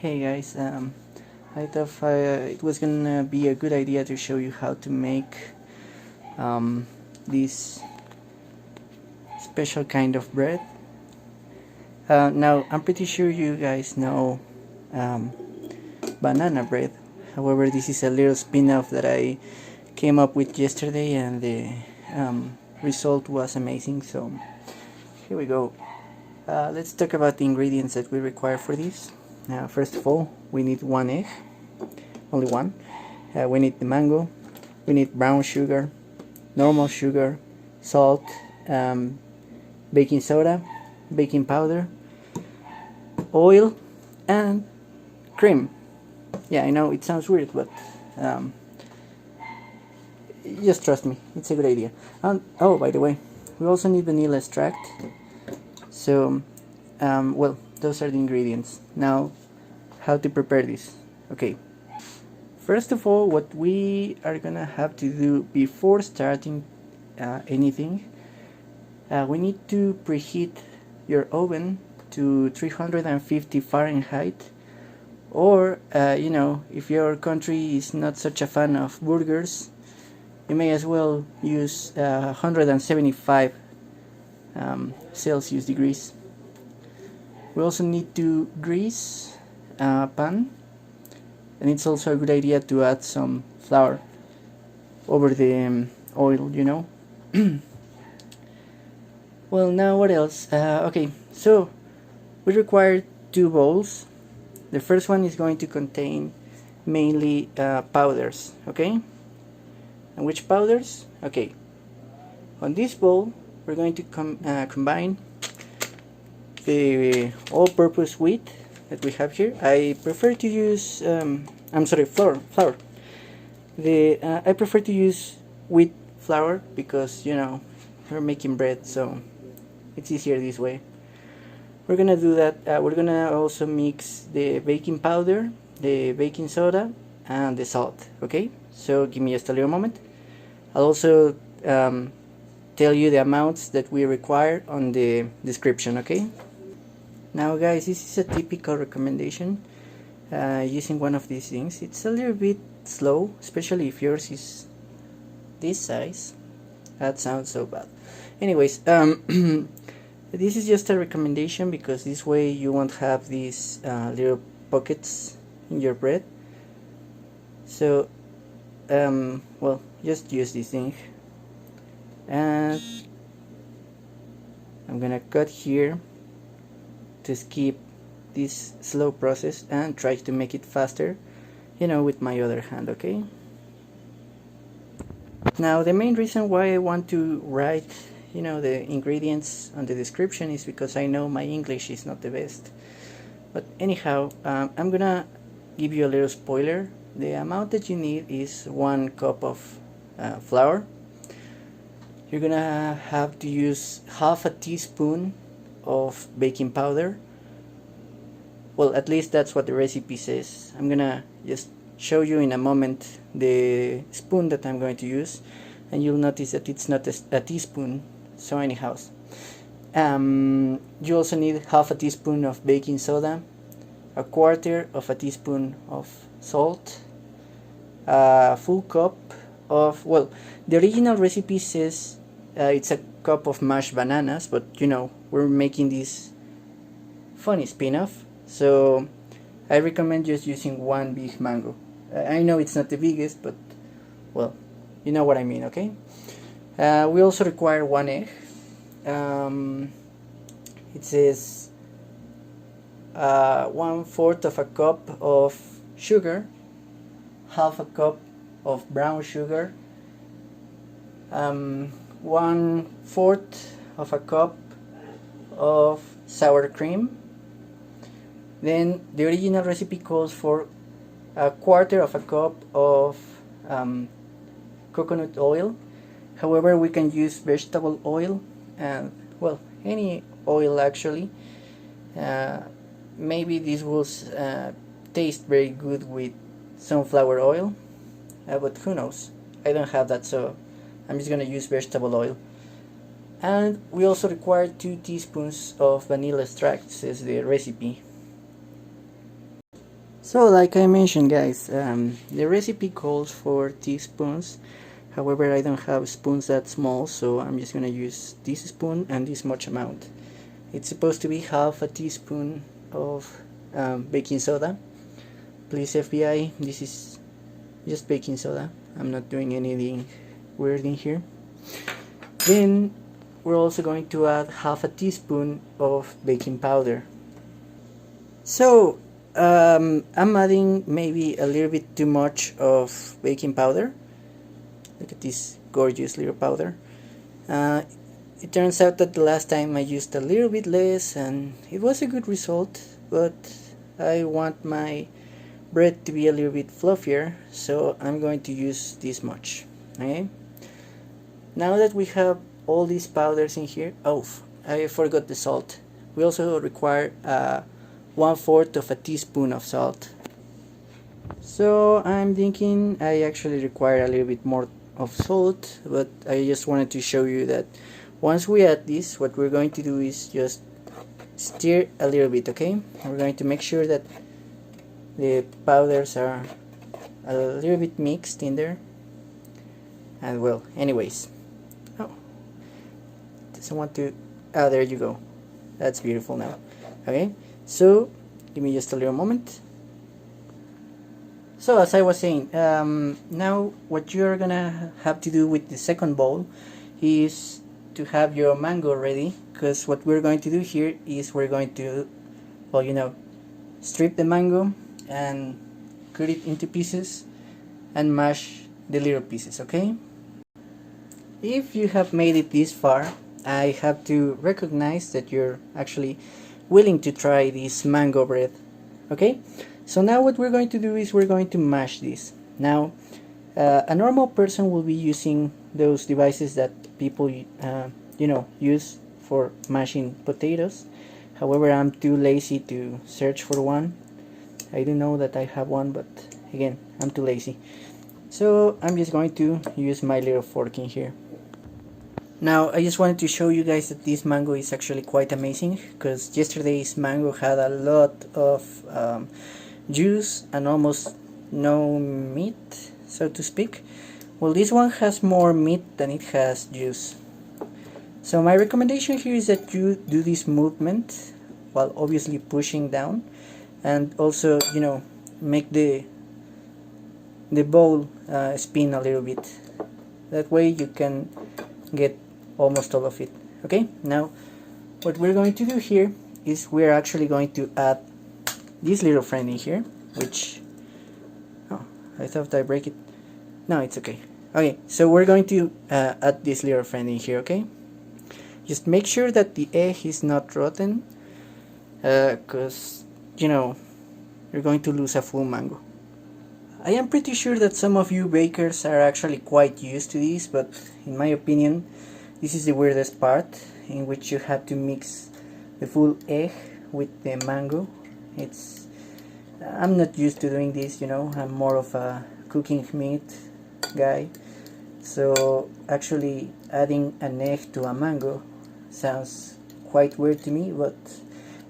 Hey guys, I thought it was gonna be a good idea to show you how to make this special kind of bread. Now, I'm pretty sure you guys know banana bread. However, this is a little spin-off that I came up with yesterday, and the result was amazing. So here we go. Let's talk about the ingredients that we require for this. First of all, we need 1 egg, only one. We need the mango, we need brown sugar, normal sugar, salt, baking soda, baking powder, oil, and cream. Yeah, I know it sounds weird, but just trust me, it's a good idea. And oh, by the way, we also need vanilla extract. So, well, those are the ingredients. Now, how to prepare this? Okay, first of all, what we are gonna have to do before starting anything, we need to preheat your oven to 350 Fahrenheit, or you know, if your country is not such a fan of burgers, you may as well use 175 Celsius degrees. We also need to grease a pan, and it's also a good idea to add some flour over the oil, you know. Well, now what else? Okay, so we require 2 bowls. The first one is going to contain mainly powders, okay? And which powders? Okay, on this bowl we're going to combine the all-purpose wheat that we have here. I prefer to use flour. I prefer to use wheat flour because, you know, we're making bread, so it's easier this way. We're gonna do that. We're gonna also mix the baking powder, the baking soda, and the salt. Okay, so give me just a little moment. I'll also tell you the amounts that we require on the description. Okay. Now guys, this is a typical recommendation using one of these things. It's a little bit slow, especially if yours is this size. That sounds so bad. Anyways, this is just a recommendation because this way you won't have these little pockets in your bread. So, well, just use this thing. And I'm gonna cut here to skip this slow process and try to make it faster, you know, with my other hand, okay? Now, the main reason why I want to write, you know, the ingredients on the description is because I know my English is not the best. But anyhow, I'm gonna give you a little spoiler. The amount that you need is 1 cup of flour. You're gonna have to use half a teaspoon of baking powder. Well, at least that's what the recipe says. I'm gonna just show you in a moment the spoon that I'm going to use, and you'll notice that it's not a teaspoon. So anyhow, you also need half a teaspoon of baking soda, 1/4 of a teaspoon of salt, a full cup of, well, the original recipe says it's a cup of mashed bananas, but you know, we're making this funny spin-off, so I recommend just using 1 big mango. I know it's not the biggest, but well, you know what I mean, okay? We also require 1 egg. It says 1/4 of a cup of sugar, half a cup of brown sugar, 1/4 of a cup of sour cream. Then the original recipe calls for 1/4 of a cup of coconut oil. However, we can use vegetable oil, and well, any oil actually. Maybe this will taste very good with sunflower oil, but who knows? I don't have that, so I'm just gonna use vegetable oil. And we also require 2 teaspoons of vanilla extract, says the recipe. So like I mentioned, guys, the recipe calls for teaspoons. However, I don't have spoons that small, so I'm just gonna use this spoon and this much amount. It's supposed to be half a teaspoon of baking soda. Please FBI, this is just baking soda. I'm not doing anything weird in here. Then we're also going to add half a teaspoon of baking powder. So I'm adding maybe a little bit too much of baking powder. Look at this gorgeous little powder. It turns out that the last time I used a little bit less and it was a good result, but I want my bread to be a little bit fluffier, so I'm going to use this much. Okay. Now that we have all these powders in here, oh, I forgot the salt. We also require 1/4 of a teaspoon of salt. So I'm thinking I actually require a little bit more of salt, but I just wanted to show you that once we add this, what we're going to do is just stir a little bit, okay? We're going to make sure that the powders are a little bit mixed in there. And well, anyways, oh, doesn't want to, oh, there you go. That's beautiful now. Okay, so give me just a little moment. So as I was saying, now what you're gonna have to do with the second bowl is to have your mango ready, because what we're going to do here is we're going to, well, you know, strip the mango and cut it into pieces and mash the little pieces, okay? If you have made it this far, I have to recognize that you're actually willing to try this mango bread, okay? So now what we're going to do is we're going to mash this. Now, a normal person will be using those devices that people, you know, use for mashing potatoes. However, I'm too lazy to search for one. I do know that I have one, but again, I'm too lazy. So I'm just going to use my little fork in here. Now, I just wanted to show you guys that this mango is actually quite amazing, because yesterday's mango had a lot of juice and almost no meat, so to speak. Well, this one has more meat than it has juice. So my recommendation here is that you do this movement while obviously pushing down, and also, you know, make the bowl spin a little bit. That way you can get almost all of it. Okay, now what we're going to do here is we're actually going to add this little friend in here, which, oh, I thought I break it. No, it's okay. Okay, so we're going to add this little friend in here, okay? Just make sure that the egg is not rotten, because, you know, you're going to lose a full mango. I am pretty sure that some of you bakers are actually quite used to this, but in my opinion, this is the weirdest part, in which you have to mix the full egg with the mango. I'm not used to doing this, you know, I'm more of a cooking meat guy. So actually adding an egg to a mango sounds quite weird to me, but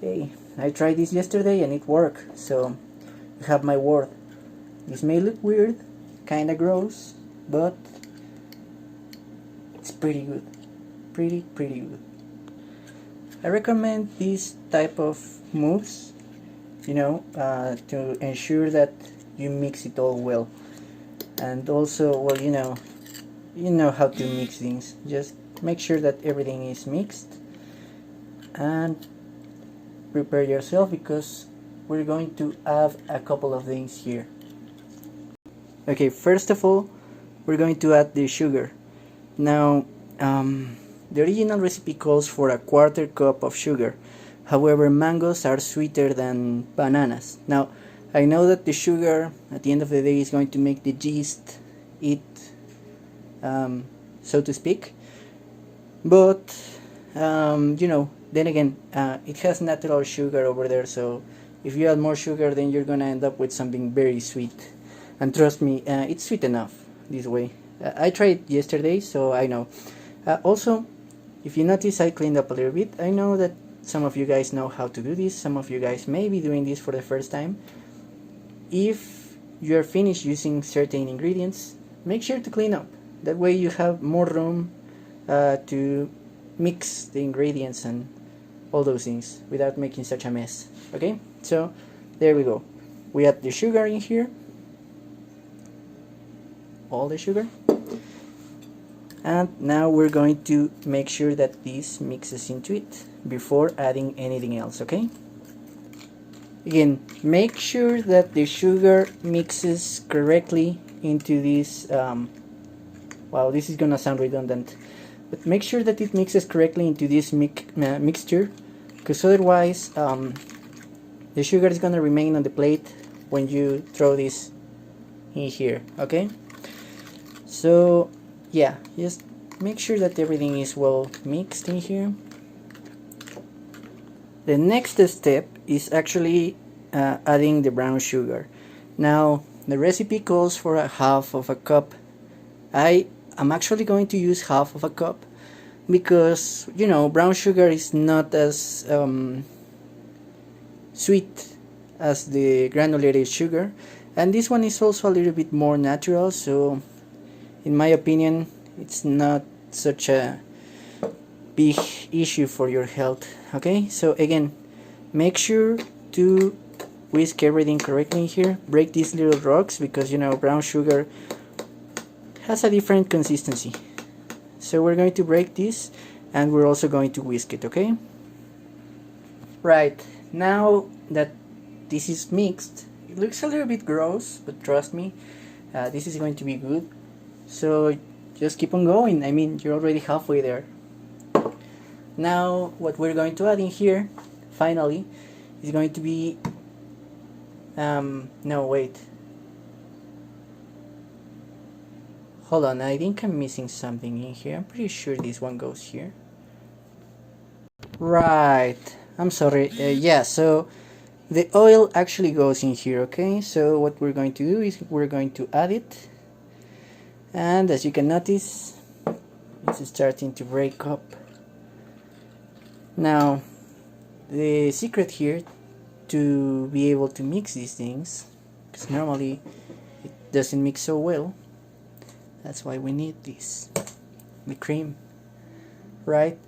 hey, I tried this yesterday and it worked, so you have my word. This may look weird, kinda gross, but it's pretty good. Pretty good. I recommend this type of moves, you know, to ensure that you mix it all well. And also, well, you know how to mix things. Just make sure that everything is mixed and prepare yourself, because we're going to add a couple of things here. Okay, first of all, we're going to add the sugar. Now, the original recipe calls for 1/4 cup of sugar. However, mangoes are sweeter than bananas. Now, I know that the sugar at the end of the day is going to make the yeast eat, so to speak. But, you know, then again, it has natural sugar over there, so if you add more sugar, then you're gonna end up with something very sweet. And trust me, it's sweet enough this way. I tried it yesterday, so I know. Also, if you notice, I cleaned up a little bit. I know that some of you guys know how to do this. Some of you guys may be doing this for the first time. if you are finished using certain ingredients, make sure to clean up. That way you have more room to mix the ingredients and all those things without making such a mess. Okay, so there we go. We add the sugar in here, all the sugar, and now we're going to make sure that this mixes into it before adding anything else. Okay, again, make sure that the sugar mixes correctly into this wow, this is gonna sound redundant, but make sure that it mixes correctly into this mixture, because otherwise the sugar is gonna remain on the plate when you throw this in here. Okay, so yeah, just make sure that everything is well mixed in here. The next step is actually adding the brown sugar. Now the recipe calls for a half of a cup. I'm actually going to use half of a cup because, you know, brown sugar is not as sweet as the granulated sugar, and this one is also a little bit more natural, so in my opinion it's not such a big issue for your health. Okay, so again, make sure to whisk everything correctly in here. Break these little rocks because, you know, brown sugar has a different consistency. So we're going to break this and we're also going to whisk it. Okay, right, now that this is mixed, it looks a little bit gross, but trust me, this is going to be good. So just keep on going. I mean, you're already halfway there. Now what we're going to add in here finally is going to be no, wait, hold on, I think I'm missing something in here. I'm pretty sure this one goes here. Right, I'm sorry. Yeah, so the oil actually goes in here. Okay, so what we're going to do is we're going to add it, and as you can notice, it's starting to break up. Now the secret here to be able to mix these things, because normally it doesn't mix so well, that's why we need this, the cream, right?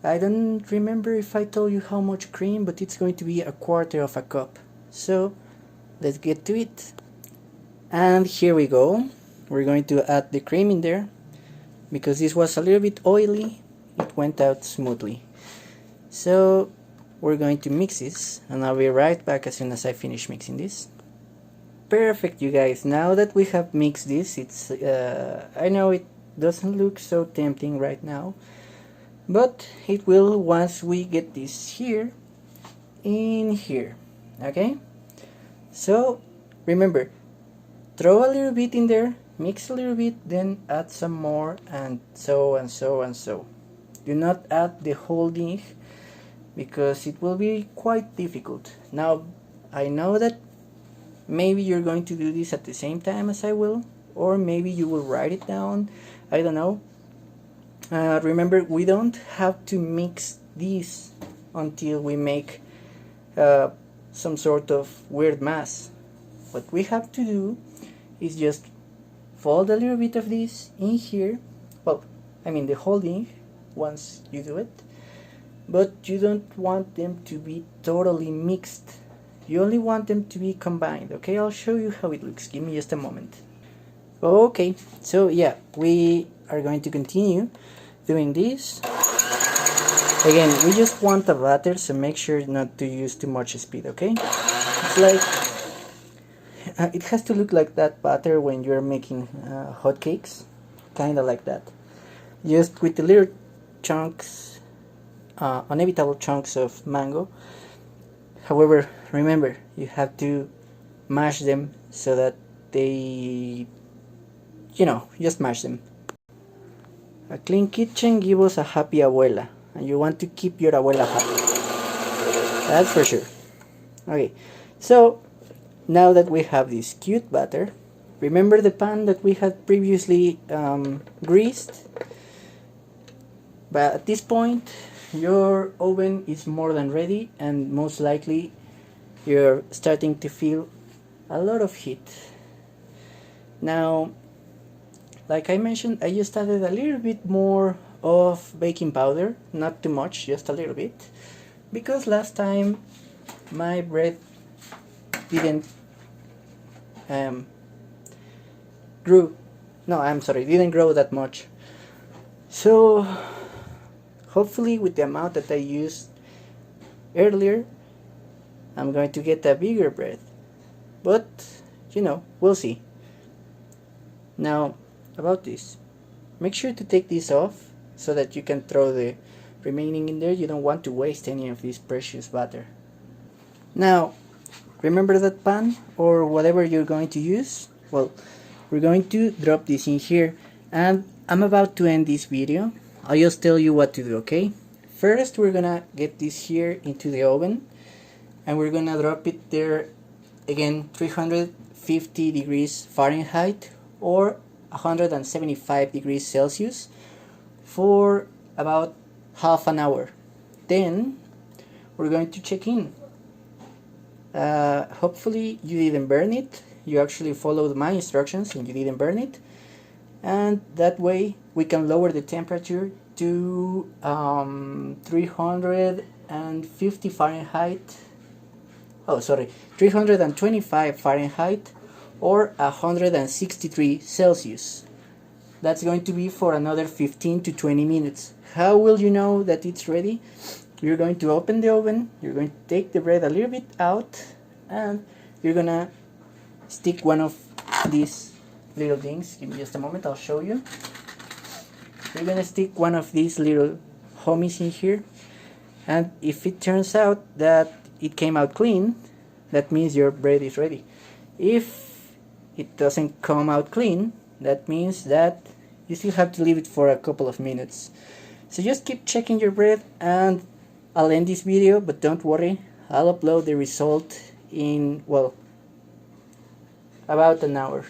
I don't remember if I told you how much cream, but it's going to be 1/4 of a cup. So let's get to it. And here we go. We're going to add the cream in there because this was a little bit oily. It went out smoothly. So we're going to mix this, and I'll be right back as soon as I finish mixing this. Perfect, you guys. Now that we have mixed this, it's I know it doesn't look so tempting right now, but it will once we get this here in here. Okay, so remember, throw a little bit in there, mix a little bit, then add some more, and so and so and so. Do not add the whole thing because it will be quite difficult. Now I know that maybe you're going to do this at the same time as I will, or maybe you will write it down, I don't know. Remember, we don't have to mix these until we make some sort of weird mass. What we have to do is just fold a little bit of this in here, well, I mean the whole thing once you do it, but you don't want them to be totally mixed. You only want them to be combined. Okay, I'll show you how it looks. Give me just a moment. Okay, so yeah, we are going to continue doing this. Again, we just want the batter, so make sure not to use too much speed. Okay, it's like it has to look like that batter when you're making hot cakes, kind of like that, just with the little chunks, inevitable chunks of mango. However, remember, you have to mash them so that they, you know, just mash them. A clean kitchen gives us a happy abuela, and you want to keep your abuela happy. That's for sure. Okay, so now that we have this cute batter, remember the pan that we had previously greased? But at this point, your oven is more than ready, and most likely you're starting to feel a lot of heat. Now, like I mentioned, I just added a little bit more of baking powder, not too much, just a little bit, because last time my bread didn't didn't grow that much. So hopefully with the amount that I used earlier, I'm going to get a bigger bread, but we'll see. Now about this, make sure to take this off so that you can throw the remaining in there. You don't want to waste any of this precious butter. Now remember that pan or whatever you're going to use? Well, we're going to drop this in here, and I'm about to end this video. I'll just tell you what to do, okay? First, we're gonna get this here into the oven, and we're gonna drop it there again, 350 degrees Fahrenheit or 175 degrees Celsius for about half an hour. Then we're going to check in. Hopefully you didn't burn it. You actually followed my instructions and you didn't burn it, and that way we can lower the temperature to 350 Fahrenheit. 325 Fahrenheit or 163 Celsius. That's going to be for another 15 to 20 minutes. How will you know that it's ready? You're going to open the oven, you're going to take the bread a little bit out, and you're gonna stick one of these little things. Give me just a moment, I'll show you. You're gonna stick one of these little homies in here, and if it turns out that it came out clean, that means your bread is ready. If it doesn't come out clean, that means that you still have to leave it for a couple of minutes. So just keep checking your bread, and I'll end this video, but don't worry, I'll upload the result in, well, about an hour.